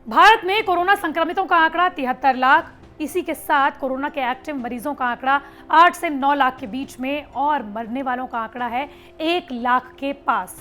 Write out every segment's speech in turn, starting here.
भारत में कोरोना संक्रमितों का आंकड़ा 73 लाख। इसी के साथ कोरोना के एक्टिव मरीजों का आंकड़ा 8 से 9 लाख के बीच में और मरने वालों का आंकड़ा है 1 लाख के पास।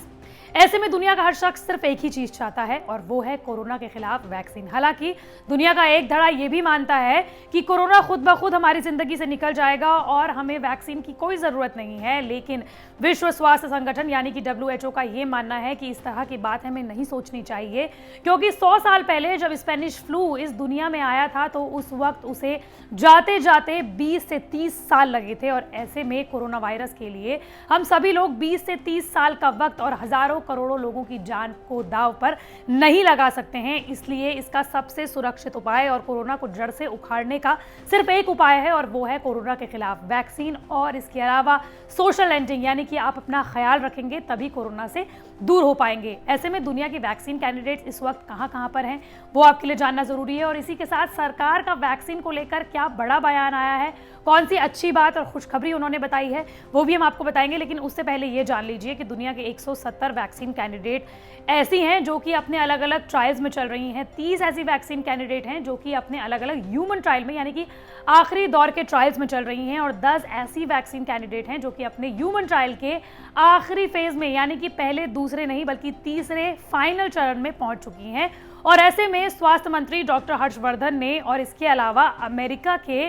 ऐसे में दुनिया का हर शख्स सिर्फ एक ही चीज चाहता है और वो है कोरोना के खिलाफ वैक्सीन। हालांकि दुनिया का एक धड़ा ये भी मानता है कि कोरोना खुद ब खुद हमारी जिंदगी से निकल जाएगा और हमें वैक्सीन की कोई जरूरत नहीं है, लेकिन विश्व स्वास्थ्य संगठन यानी कि WHO का ये मानना है कि इस तरह की बात हमें नहीं सोचनी चाहिए, क्योंकि 100 साल पहले जब स्पेनिश फ्लू इस दुनिया में आया था तो उस वक्त उसे जाते जाते 20 से 30 साल लगे थे और ऐसे में कोरोना वायरस के लिए हम सभी लोग 20 से 30 साल का वक्त और हजारों करोड़ों लोगों की जान को दांव पर नहीं लगा सकते हैं। इसलिए इसका सबसे सुरक्षित उपाय और कोरोना को जड़ से उखाड़ने का सिर्फ एक उपाय है और वो है कोरोना के खिलाफ वैक्सीन। और इसके अलावा सोशल एंडिंग, यानी कि आप अपना ख्याल रखेंगे तभी कोरोना से दूर हो पाएंगे। ऐसे में दुनिया के वैक्सीन कैंडिडेट्स इस वक्त कहां पर हैं वो आपके लिए जानना जरूरी है। और इसी के साथ सरकार का वैक्सीन को लेकर क्या बड़ा बयान आया है, कौन सी अच्छी बात और खुशखबरी उन्होंने बताई है, वो भी हम आपको बताएंगे। लेकिन उससे पहले ये जान लीजिए कि दुनिया के 170 वैक्सीन कैंडिडेट ऐसी हैं जो कि अपने अलग अलग ट्रायल्स में चल रही हैं। 30 ऐसी वैक्सीन कैंडिडेट हैं जो कि अपने अलग अलग ह्यूमन ट्रायल में यानी कि आखिरी दौर के ट्रायल्स में चल रही हैं और 10 ऐसी वैक्सीन कैंडिडेट हैं जो कि अपने ह्यूमन ट्रायल के आखिरी फेज में यानी कि पहले दूसरे नहीं बल्कि तीसरे फाइनल चरण में पहुंच चुकी हैं। और ऐसे में स्वास्थ्य मंत्री डॉक्टर हर्षवर्धन ने और इसके अलावा अमेरिका के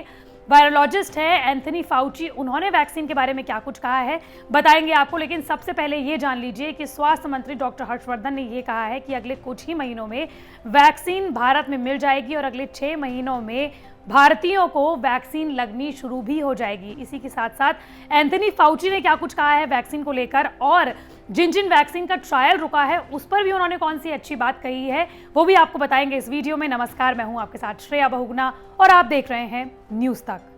वायरोलॉजिस्ट है एंथनी फाउची, उन्होंने वैक्सीन के बारे में क्या कुछ कहा है बताएंगे आपको। लेकिन सबसे पहले ये जान लीजिए कि स्वास्थ्य मंत्री डॉक्टर हर्षवर्धन ने ये कहा है कि अगले कुछ ही महीनों में वैक्सीन भारत में मिल जाएगी और अगले 6 महीनों में भारतीयों को वैक्सीन लगनी शुरू भी हो जाएगी। इसी के साथ साथ एंथनी फाउची ने क्या कुछ कहा है वैक्सीन को लेकर और जिन जिन वैक्सीन का ट्रायल रुका है उस पर भी उन्होंने कौन सी अच्छी बात कही है वो भी आपको बताएंगे इस वीडियो में। नमस्कार, मैं हूं आपके साथ श्रेया बहुगुणा और आप देख रहे हैं न्यूज तक।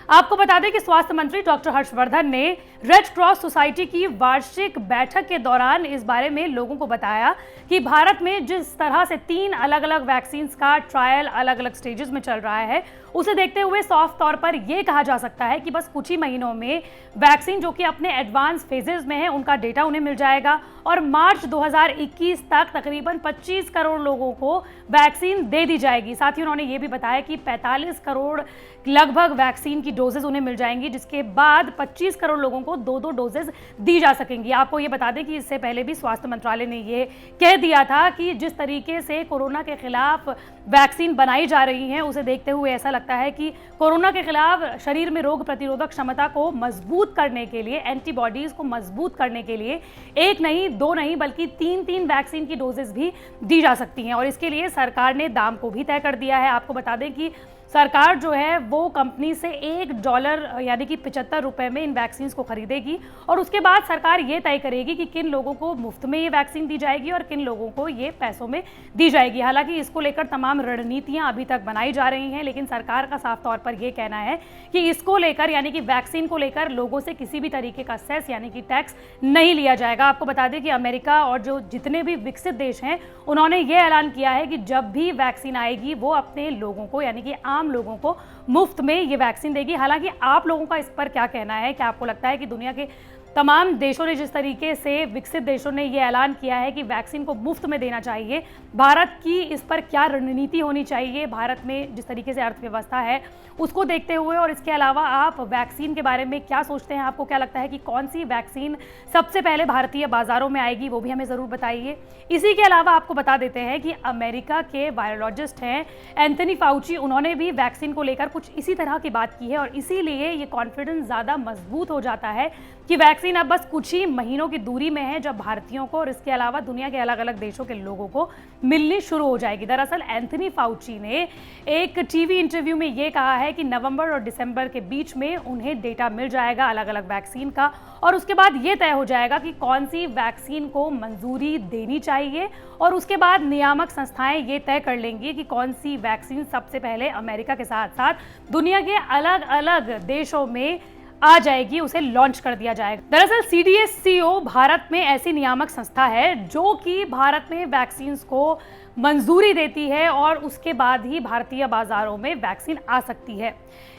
आपको बता दें कि स्वास्थ्य मंत्री डॉक्टर हर्षवर्धन ने रेड क्रॉस सोसाइटी की वार्षिक बैठक के दौरान इस बारे में लोगों को बताया कि भारत में जिस तरह से 3 अलग अलग वैक्सीन का ट्रायल अलग अलग स्टेजेस में चल रहा है उसे देखते हुए साफ तौर पर यह कहा जा सकता है कि बस कुछ ही महीनों में वैक्सीन जो कि अपने एडवांस फेजेस में है उनका डेटा उन्हें मिल जाएगा और मार्च 2021 तक तकरीबन 25 करोड़ लोगों को वैक्सीन दे दी जाएगी। साथ ही उन्होंने ये भी बताया कि 45 करोड़ लगभग वैक्सीन की डोजेज उन्हें मिल जाएंगी, जिसके बाद 25 करोड़ लोगों को 2-2 डोजेज दी जा सकेंगी। आपको ये बता दें कि इससे पहले भी स्वास्थ्य मंत्रालय ने ये कह दिया था कि जिस तरीके से कोरोना के खिलाफ वैक्सीन बनाई जा रही है उसे देखते हुए ऐसा लगता है कि कोरोना के खिलाफ शरीर में रोग प्रतिरोधक क्षमता को मजबूत करने के लिए, एंटीबॉडीज को मजबूत करने के लिए 1 नहीं 2 नहीं बल्कि 3-3 वैक्सीन की डोजेस भी दी जा सकती हैं। और इसके लिए सरकार ने दाम को भी तय कर दिया है। आपको बता दें कि सरकार जो है वो कंपनी से $1 यानी कि 75 रुपए में इन वैक्सीन को खरीदेगी और उसके बाद सरकार ये तय करेगी कि किन लोगों को मुफ्त में ये वैक्सीन दी जाएगी और किन लोगों को ये पैसों में दी जाएगी। हालांकि इसको लेकर तमाम रणनीतियां अभी तक बनाई जा रही हैं, लेकिन सरकार का साफ तौर पर यह कहना है कि इसको लेकर यानी कि वैक्सीन को लेकर लोगों से किसी भी तरीके का सेस यानी कि टैक्स नहीं लिया जाएगा। आपको बता दें कि अमेरिका और जो जितने भी विकसित देश हैं उन्होंने ये ऐलान किया है कि जब भी वैक्सीन आएगी वो अपने लोगों को यानी कि आम लोगों को मुफ्त में ये वैक्सीन देगी। हालांकि आप लोगों का इस पर क्या कहना है? क्या आपको लगता है कि दुनिया के तमाम देशों ने जिस तरीके से विकसित देशों ने ये ऐलान किया है कि वैक्सीन को मुफ्त में देना चाहिए, भारत की इस पर क्या रणनीति होनी चाहिए? भारत में जिस तरीके से अर्थव्यवस्था है उसको देखते हुए और इसके अलावा आप वैक्सीन के बारे में क्या सोचते हैं? आपको क्या लगता है कि कौन सी वैक्सीन सबसे पहले भारतीय बाजारों में आएगी? वो भी हमें ज़रूर बताइए। इसी के अलावा आपको बता देते हैं कि अमेरिका के वायरोलॉजिस्ट हैं एंथनी फाउची, उन्होंने भी वैक्सीन को लेकर कुछ इसी तरह की बात की है और इसीलिए ये कॉन्फिडेंस ज़्यादा मजबूत हो जाता है कि वैक्सीन अब बस कुछ ही महीनों की दूरी में है जब भारतीयों को और इसके अलावा दुनिया के अलग अलग देशों के लोगों को मिलनी शुरू हो जाएगी। दरअसल एंथनी फाउची ने एक टीवी इंटरव्यू में ये कहा है कि नवंबर और दिसंबर के बीच में उन्हें डेटा मिल जाएगा अलग अलग वैक्सीन का और उसके बाद ये तय हो जाएगा कि कौन सी वैक्सीन को मंजूरी देनी चाहिए और उसके बाद नियामक संस्थाएं ये तय कर लेंगी कि कौन सी वैक्सीन सबसे पहले अमेरिका के साथ साथ दुनिया के अलग अलग देशों में आ जाएगी, उसे लॉन्च कर दिया जाएगा। दरअसल CDSCO भारत में ऐसी नियामक संस्था है जो कि भारत में वैक्सीन को मंजूरी देती है और उसके बाद ही भारतीय बाजारों में वैक्सीन आ सकती है।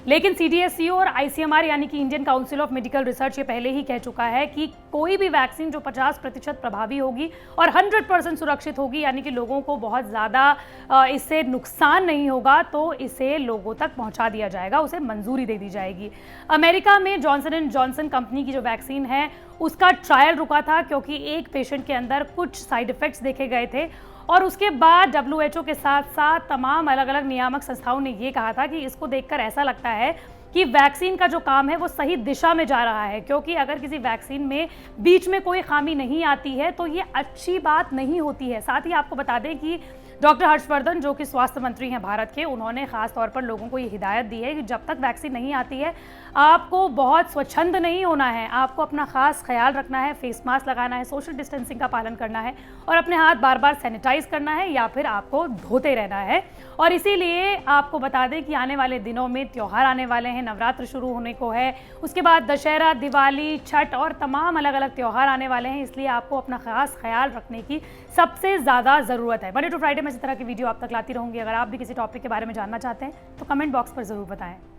लेकिन CDSCO और ICMR यानी कि Indian council of medical research ये पहले ही कह चुका है कि कोई भी वैक्सीन जो 50% प्रभावी होगी और 100% सुरक्षित होगी, यानी कि लोगों को बहुत ज़्यादा इससे नुकसान नहीं होगा, तो इसे लोगों तक पहुंचा दिया जाएगा, उसे मंजूरी दे दी जाएगी। अमेरिका में जॉनसन एंड जॉनसन कंपनी की जो वैक्सीन है उसका ट्रायल रुका था क्योंकि एक पेशेंट के अंदर कुछ साइड इफ़ेक्ट्स देखे गए थे और उसके बाद WHO के साथ साथ तमाम अलग अलग नियामक संस्थाओं ने ये कहा था कि इसको देखकर ऐसा लगता है कि वैक्सीन का जो काम है वो सही दिशा में जा रहा है, क्योंकि अगर किसी वैक्सीन में बीच में कोई खामी नहीं आती है तो ये अच्छी बात नहीं होती है। साथ ही आपको बता दें कि डॉक्टर हर्षवर्धन जो कि स्वास्थ्य मंत्री हैं भारत के, उन्होंने खास तौर पर लोगों को ये हिदायत दी है कि जब तक वैक्सीन नहीं आती है आपको बहुत स्वच्छंद नहीं होना है, आपको अपना खास ख्याल रखना है, फेस मास्क लगाना है, सोशल डिस्टेंसिंग का पालन करना है और अपने हाथ बार बार सैनिटाइज करना है या फिर आपको धोते रहना है। और इसीलिए आपको बता दें कि आने वाले दिनों में त्यौहार आने वाले हैं, नवरात्र शुरू होने को है, उसके बाद दशहरा, दिवाली, छठ और तमाम अलग अलग त्यौहार आने वाले हैं, इसलिए आपको अपना खास ख्याल रखने की सबसे ज़्यादा ज़रूरत है। मंडे टू फ्राइडे में इस तरह की वीडियो आप तक लाती रहूंगी। अगर आप भी किसी टॉपिक के बारे में जानना चाहते हैं तो कमेंट बॉक्स पर ज़रूर बताएं।